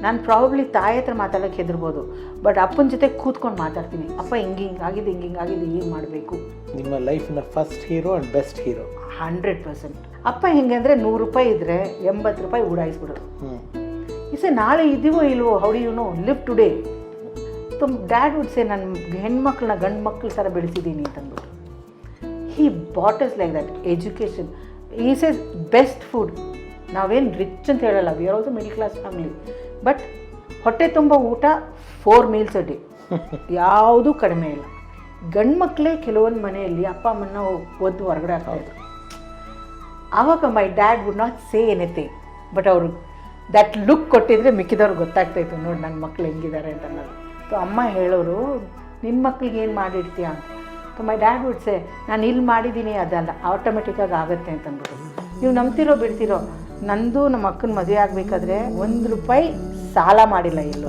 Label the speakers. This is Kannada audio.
Speaker 1: ನಾನು ಪ್ರಾಬಬ್ಲಿ ತಾಯಿ ಹತ್ರ ಮಾತಾಡೋಕ್ಕೆ ಹೆದರ್ಬೋದು, ಬಟ್ ಅಪ್ಪನ ಜೊತೆ ಕೂತ್ಕೊಂಡು ಮಾತಾಡ್ತೀನಿ. ಅಪ್ಪ ಹಿಂಗಾಗಿದೆ ಏನು ಮಾಡಬೇಕು.
Speaker 2: ನಿಮ್ಮ ಲೈಫಿನ first hero and best hero
Speaker 1: 100%. ಅಪ್ಪ ಹೆಂಗೆ ಅಂದರೆ 100 ರೂಪಾಯಿ ಇದ್ದರೆ 80 ರೂಪಾಯಿ ಉಡಾಯಿಸ್ಬಿಡೋದು. ಇಸೆ ನಾಳೆ ಇದೀವೋ ಇಲ್ವೋ, how do you know, live today. Dad would say ನನ್ನ ಹೆಣ್ಮಕ್ಳನ್ನ ಗಂಡು ಮಕ್ಳ ಥರ ಬೆಳೆಸಿದ್ದೀನಿ ಅಂತಂದ್ಬಿಟ್ಟು. He boasts like that. Education ಈ ಸೇಸ್ ಬೆಸ್ಟ್ ಫುಡ್. ನಾವೇನು ರಿಚ್ ಅಂತ ಹೇಳಲ್ಲ, we are also middle class family, but ಹೊಟ್ಟೆ ತುಂಬ ಊಟ 4 ಮೀಲ್ಸ್ ಅ ಡೇ, ಯಾವುದೂ ಕಡಿಮೆ ಇಲ್ಲ. ಗಂಡು ಮಕ್ಕಳೇ ಕೆಲವೊಂದು ಮನೆಯಲ್ಲಿ ಅಪ್ಪ ಅಮ್ಮನ ಒದ್ದು ಹೊರಗಡೆ ಹಾಕೋದು. ಆವಾಗ my dad would not say anything, but ಅವರು ದಟ್ ಲುಕ್ ಕೊಟ್ಟಿದ್ರೆ ಮಿಕ್ಕಿದವ್ರಿಗೆ ಗೊತ್ತಾಗ್ತಾಯಿತ್ತು, ನೋಡಿ ನನ್ನ ಮಕ್ಳು ಹೆಂಗಿದ್ದಾರೆ ಅಂತ ಅನ್ನೋದು. ಸೊ ಅಮ್ಮ ಹೇಳೋರು, ನಿನ್ನ ಮಕ್ಳಿಗೆ ಏನು ಮಾಡಿರ್ತೀಯ ಅಂತ. ಸೊ ಮೈ ಡ್ಯಾಡ್ ವುಡ್ ಸೇ, ನಾನು ಇಲ್ಲಿ ಮಾಡಿದ್ದೀನಿ ಅದಲ್ಲ, ಆಟೋಮೆಟಿಕ್ಕಾಗಿ ಆಗುತ್ತೆ ಅಂತಂದ್ಬಿಟ್ಟು. ನೀವು ನಂಬ್ತಿರೋ ಬಿಡ್ತಿರೋ, ನಂದು ನಮ್ಮ ಅಕ್ಕನ ಮದುವೆ ಆಗಬೇಕಾದ್ರೆ 1 ರೂಪಾಯಿ ಸಾಲ ಮಾಡಿಲ್ಲ ಎಲ್ಲೂ.